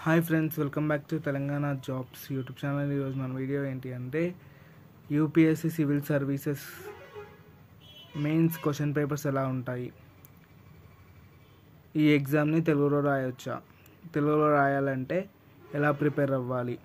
Hi friends, welcome back to Telangana jobs YouTube channel. ఈరోజు మన video ఏంటి అంటే UPSC civil services mains question papers ఎలా ఉంటాయి, ఈ ఎగ్జామ్ని తెలుగులో రాయొచ్చా, తెలుగులో రాయాలంటే ఎలా ప్రిపేర్ అవ్వాలి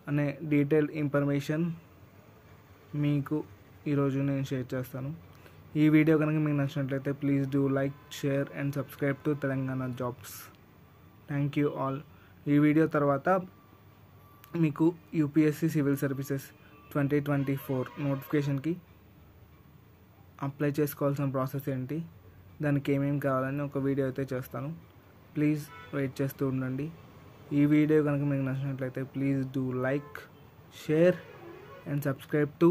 అనే డీటెయిల్ ఇన్ఫర్మేషన్ మీకు ఈరోజు నేను షేర్ చేస్తాను. ఈ వీడియో కనుక మీకు నచ్చినట్లయితే please do like, share and subscribe to Telangana jobs. Thank you all. ఈ వీడియో తర్వాత మీకు యూపీఎస్సీ సివిల్ సర్వీసెస్ 2024 నోటిఫికేషన్కి అప్లై చేసుకోవాల్సిన ప్రాసెస్ ఏంటి, దానికి ఏమేమి కావాలని ఒక వీడియో అయితే చేస్తాను. ప్లీజ్ వెయిట్ చేస్తూ ఉండండి. ఈ వీడియో కనుక మీకు నచ్చినట్లయితే please do like, share and subscribe to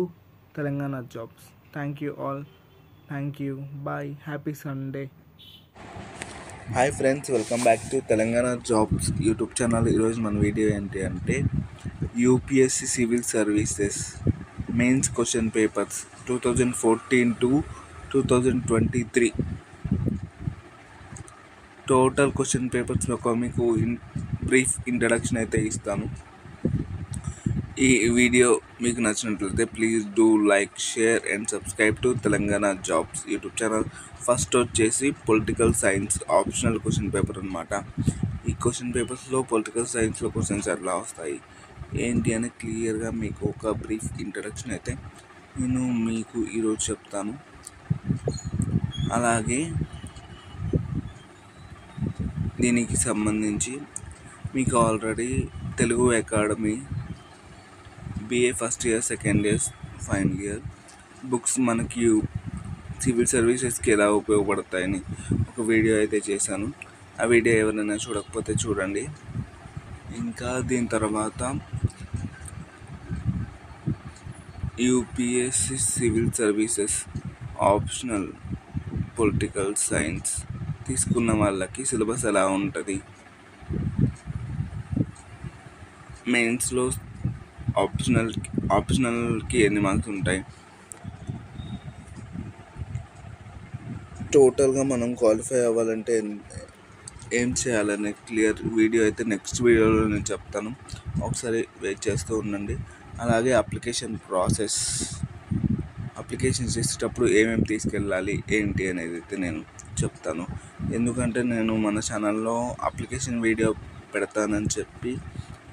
Telangana jobs. Thank you all. Thank you. Bye. Happy Sunday. Hi friends, welcome back to Telangana jobs YouTube channel. ఈరోజు మన వీడియో ఏంటి అంటే UPSC civil services mains question papers 2014 to 2023 total question పేపర్స్లో మీకు brief introduction అయితే ఇస్తాను. ఈ video మీకు నచ్చినట్లయితే please do like, share and subscribe to Telangana jobs YouTube channel. First వచ్చేసి political science optional question paper అనమాట. ఈ క్వశ్చన్ పేపర్స్లో పొలిటికల్ సైన్స్లో క్వశ్చన్స్ ఎలా వస్తాయి ఏంటి అని క్లియర్గా మీకు ఒక బ్రీఫ్ ఇంట్రడక్షన్ అయితే నేను మీకు ఈరోజు చెప్తాను. అలాగే దీనికి సంబంధించి మీకు already Telugu academy BA first year, second year, final year books మనకి సివిల్ సర్వీసెస్కి ఎలా ఉపయోగపడతాయని ఒక వీడియో అయితే చేశాను. ఆ వీడియో ఎవరైనా చూడకపోతే చూడండి. ఇంకా దీని తర్వాత UPSC civil services optional political science తీసుకున్న వాళ్ళకి సిలబస్ ఎలా ఉంటుంది, మెయిన్స్లో ఆప్షనల్కి ఎన్ని మార్క్స్ ఉంటాయి, టోటల్గా మనం క్వాలిఫై అవ్వాలంటే ఏం చేయాలనే క్లియర్ వీడియో అయితే నెక్స్ట్ వీడియోలో నేను చెప్తాను. ఒకసారి వెయిట్ చేస్తూ ఉండండి. అలాగే అప్లికేషన్ చేసేటప్పుడు ఏమేమి తీసుకెళ్ళాలి ఏంటి అనేది అయితే నేను చెప్తాను. ఎందుకంటే నేను మన ఛానల్లో అప్లికేషన్ వీడియో పెడతానని చెప్పి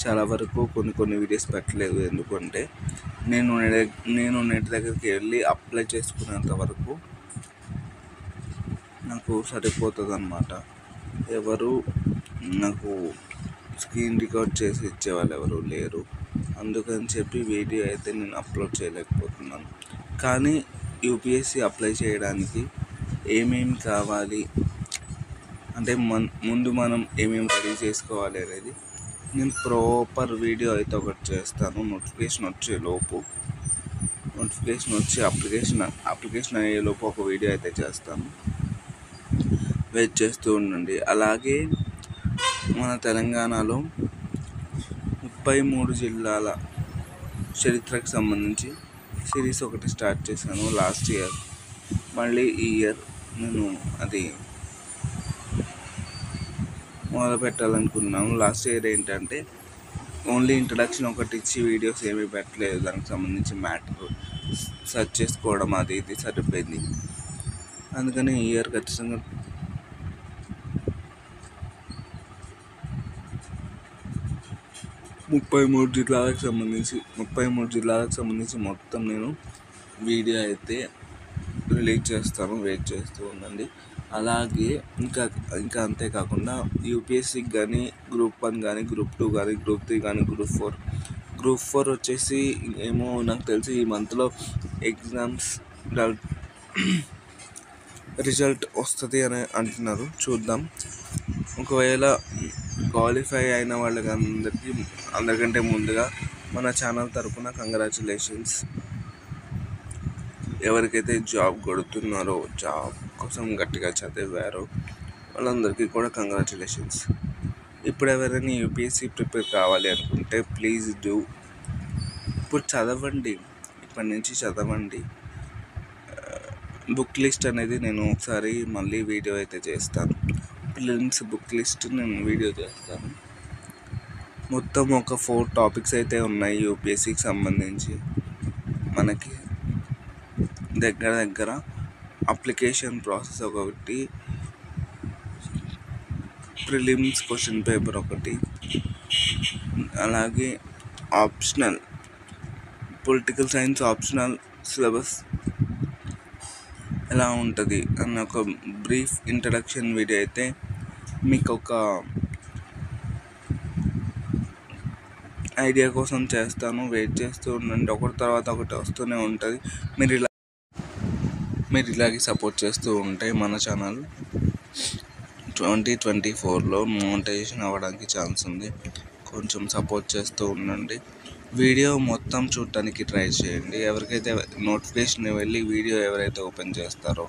చాలా వరకు కొన్ని వీడియోస్ పెట్టలేదు. ఎందుకంటే నేను నెట్ దగ్గరికి వెళ్ళి అప్లై చేసుకునేంత వరకు నాకు సరిపోతుంది అన్నమాట. ఎవరు నాకు స్క్రీన్ రికార్డ్ చేసి ఇచ్చేవాళ్ళు ఎవరు లేరు. అందుకని చెప్పి వీడియో అయితే నేను అప్లోడ్ చేయలేకపోతున్నాను. కానీ యూపీఎస్సీ అప్లై చేయడానికి ఏమేమి కావాలి అంటే ముందు మనం ఏమేమి రెడీ చేసుకోవాలి అనేది నేను ప్రాపర్ వీడియో అయితే ఒకటి చేస్తాను. నోటిఫికేషన్ వచ్చి అప్లికేషన్ అయ్యేలోపు ఒక వీడియో అయితే చేస్తాను. వెయిట్ చేస్తూ ఉండండి. అలాగే మన తెలంగాణలో 33 జిల్లాల చరిత్రకు సంబంధించి సిరీస్ ఒకటి స్టార్ట్ చేశాను లాస్ట్ ఇయర్. మళ్ళీ ఈ ఇయర్ నేను అది మొదలు పెట్టాలనుకున్నాను. లాస్ట్ ఇయర్ ఏంటంటే ఓన్లీ ఇంట్రడక్షన్ ఒకటి ఇచ్చి వీడియోస్ ఏమీ పెట్టలేదు. దానికి సంబంధించి మ్యాటర్ సెర్చ్ చేసుకోవడం అది ఇది సరిపోయింది. అందుకని ఈ ఇయర్ ఖచ్చితంగా 33 జిల్లాలకు సంబంధించి మొత్తం నేను వీడియో అయితే రిలీజ్ చేస్తాను. వెయిట్ చేస్తూ ఉండండి. అలాగే ఇంకా అంతేకాకుండా యూపీఎస్సీకి కానీ గ్రూప్ 1 కానీ, గ్రూప్ 2 కానీ, గ్రూప్ 3 కానీ, గ్రూప్ 4 వచ్చేసి ఏమో నాకు తెలిసి ఈ మంత్లో ఎగ్జామ్స్ రిజల్ట్ వస్తుంది అని అంటున్నారు. చూద్దాం. ఒకవేళ క్వాలిఫై అయిన వాళ్ళకి అందరికంటే ముందుగా మన ఛానల్ తరపున కంగ్రాచులేషన్స్. ఎవరికైతే జాబ్ కొడుతున్నారో, జాబ్ కోసం గట్టిగా చదివారో వాళ్ళందరికీ కూడా కంగ్రాచులేషన్స్. ఇప్పుడు ఎవరైనా యూపీఎస్సీ ప్రిపేర్ కావాలి అనుకుంటే ప్లీజ్ డూ ఇప్పటి నుంచి చదవండి. బుక్ లిస్ట్ అనేది నేను ఒకసారి మళ్ళీ వీడియో అయితే చేస్తాను. ప్రిలిమ్స్ బుక్ లిస్ట్ నేను వీడియో చేస్తాను. మొత్తం ఒక 4 టాపిక్స్ అయితే ఉన్నాయి యూపీఎస్సికి సంబంధించి. మనకి దగ్గర అప్లికేషన్ ప్రాసెస్ ఒకటి, ప్రిలిమ్స్ క్వశ్చన్ పేపర్ ఒకటి, అలాగే optional political science optional syllabus ఎలా ఉంటుంది అన్న ఒక బ్రీఫ్ ఇంట్రడక్షన్ వీడియో అయితే మీకు ఒక ఐడియా కోసం చేస్తాను. వెయిట్ చేస్తూ ఉండండి, ఒకటి తర్వాత ఒకటి వస్తూనే ఉంటుంది. మీరు ఇలాగే సపోర్ట్ చేస్తూ ఉంటే మన ఛానల్ 2024లో మోనిటైజేషన్ అవ్వడానికి ఛాన్స్ ఉంది. కొంచెం సపోర్ట్ చేస్తూ ఉండండి. వీడియో మొత్తం చూడటానికి ట్రై చేయండి. ఎవరికైతే నోటిఫికేషన్ వెళ్ళి వీడియో ఎవరైతే ఓపెన్ చేస్తారో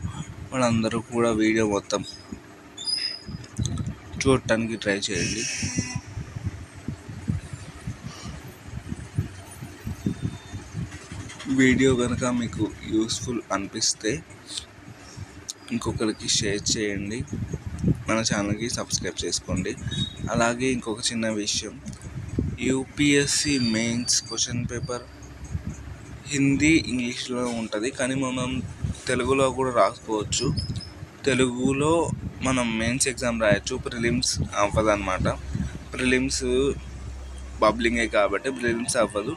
వాళ్ళందరూ కూడా వీడియో మొత్తం చూడటానికి ట్రై చేయండి. వీడియో కనుక మీకు యూస్ఫుల్ అనిపిస్తే ఇంకొకరికి షేర్ చేయండి, మన ఛానల్కి సబ్స్క్రైబ్ చేసుకోండి. అలాగే ఇంకొక చిన్న విషయం, UPSC mains question paper Hindi ఇంగ్లీష్లో ఉంటుంది, కానీ మనం తెలుగులో కూడా రాసుకోవచ్చు. తెలుగులో మనం మెయిన్స్ ఎగ్జామ్ రాయొచ్చు, ప్రిలిమ్స్ అవ్వదు అన్నమాట. ప్రిలిమ్స్ బబ్లింగే కాబట్టి ప్రిలిమ్స్ అవ్వదు.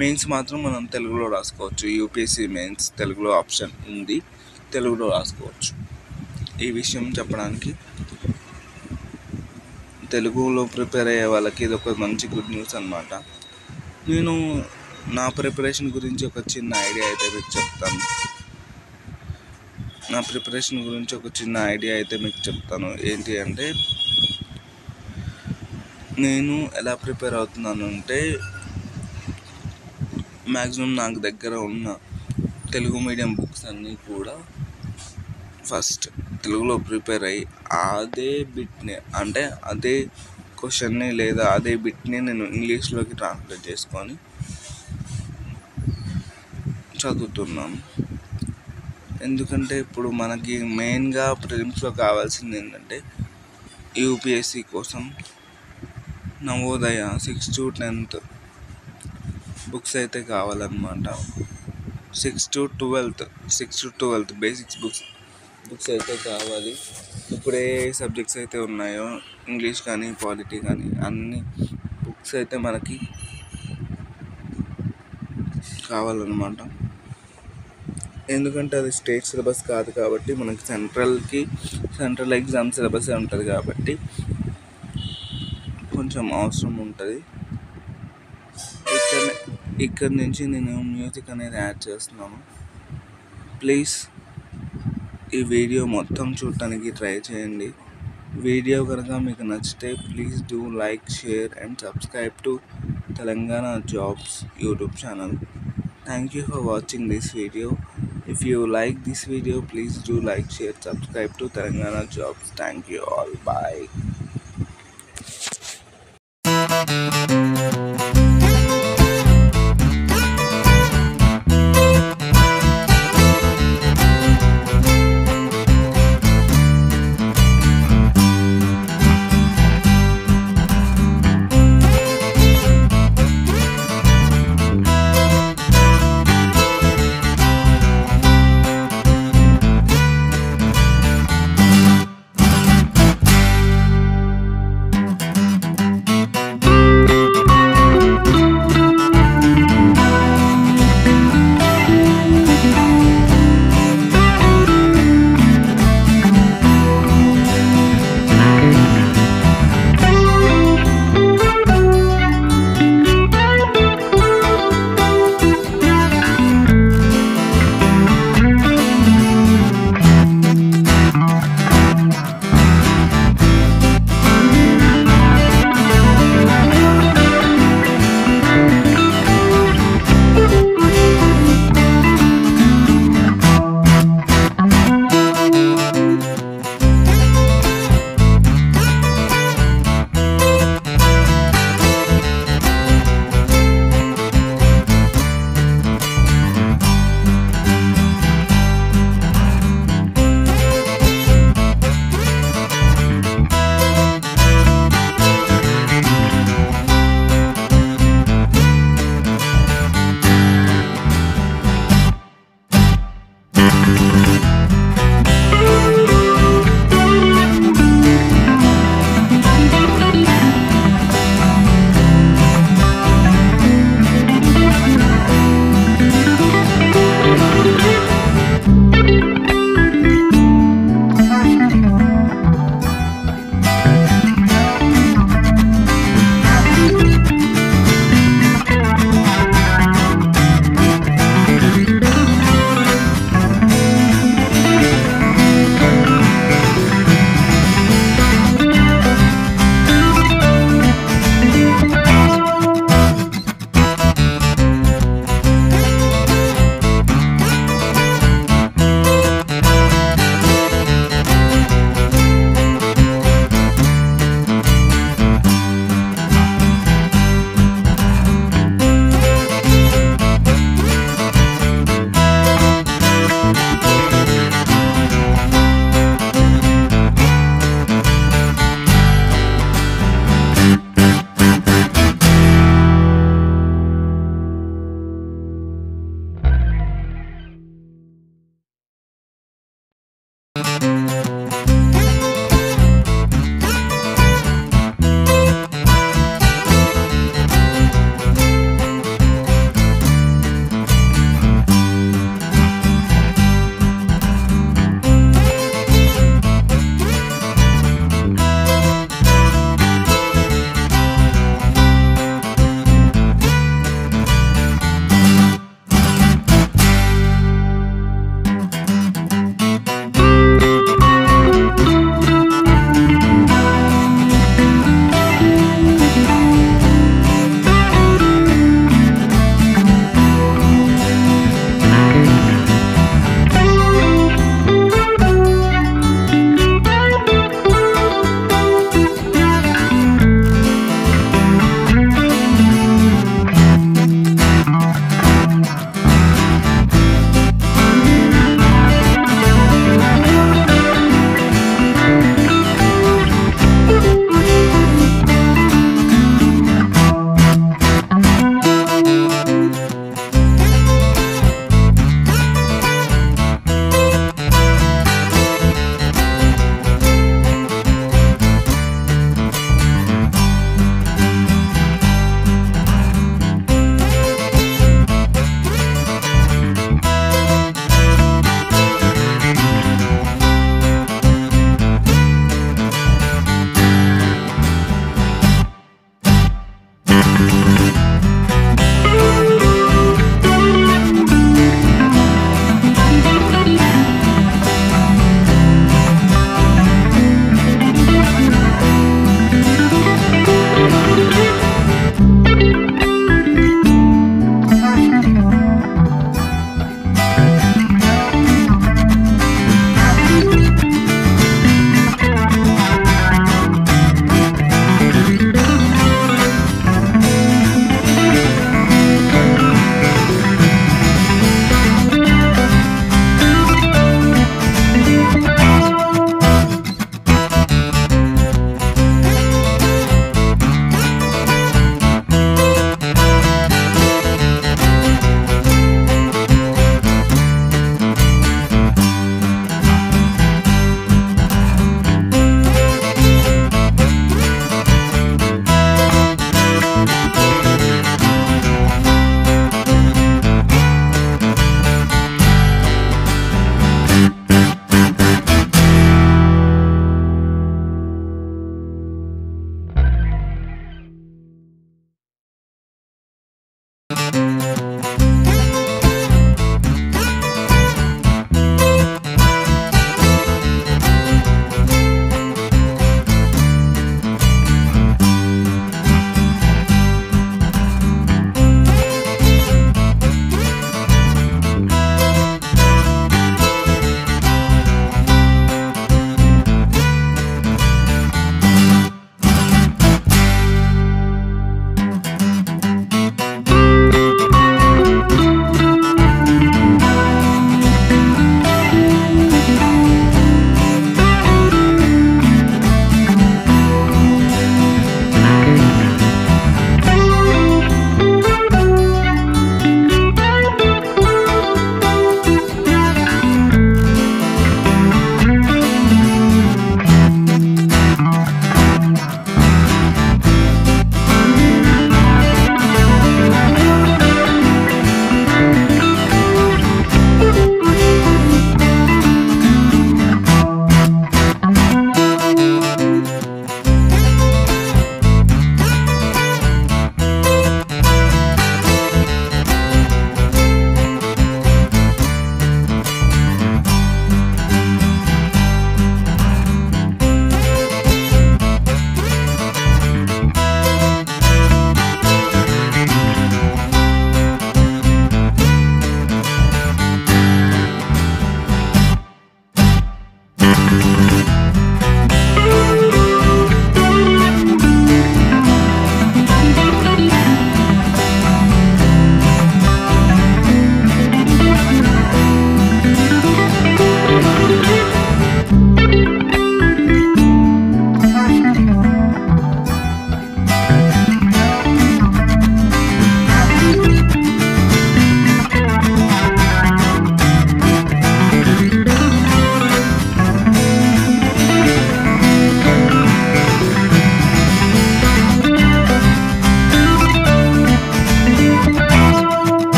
మెయిన్స్ మాత్రం మనం తెలుగులో రాసుకోవచ్చు. యూపీఎస్సి మెయిన్స్ తెలుగులో ఆప్షన్ ఉంది, తెలుగులో రాసుకోవచ్చు. ఈ విషయం చెప్పడానికి తెలుగులో ప్రిపేర్ అయ్యే వాళ్ళకి ఇది ఒక మంచి గుడ్ న్యూస్ అన్నమాట. నేను నా ప్రిపరేషన్ గురించి ఒక చిన్న ఐడియా అయితే మీకు చెప్తాను. ఏంటి అంటే, నేను ఎలా ప్రిపేర్ అవుతున్నాను అంటే, మ్యాక్సిమం నాకు దగ్గర ఉన్న తెలుగు మీడియం బుక్స్ అన్నీ కూడా ఫస్ట్ తెలుగులో ప్రిపేర్ అయ్యి అదే బిట్ని, అంటే అదే క్వశ్చన్ని లేదా అదే బిట్ని నేను ఇంగ్లీష్లోకి ట్రాన్స్లేట్ చేసుకొని చదువుతున్నాను. ఎందుకంటే ఇప్పుడు మనకి మెయిన్గా ప్రిలిమ్స్లో కావాల్సింది ఏంటంటే, యూపీఎస్సి కోసం నవోదయ 6 to 10th బుక్స్ అయితే కావాలన్నమాట. 6 to 12th బేసిక్స్ బుక్స్ అయితే కావాలి. ఇప్పుడు ఏ సబ్జెక్ట్స్ అయితే ఉన్నాయో, ఇంగ్లీష్ కానీ పాలిటీ కానీ అన్ని బుక్స్ అయితే మనకి కావాలన్నమాట. ఎందుకంటే అది స్టేట్ సిలబస్ కాదు కాబట్టి మనకి సెంట్రల్ ఎగ్జామ్ సిలబస్ ఉంటుంది కాబట్టి కొంచెం అవసరం ఉంటుంది. ఇక్కడ నుంచి నేను మ్యూజిక్ అనేది యాడ్ చేస్తున్నాను. ప్లీజ్ ఈ వీడియో మొత్తం చూడటానికి ట్రై చేయండి. వీడియో కనుక మీకు నచ్చితే please do like, share and subscribe to Telangana jobs YouTube channel. Thank you for watching this video. If you like this video, please do like, share, subscribe to Telangana Jobs. Thank you all. Bye.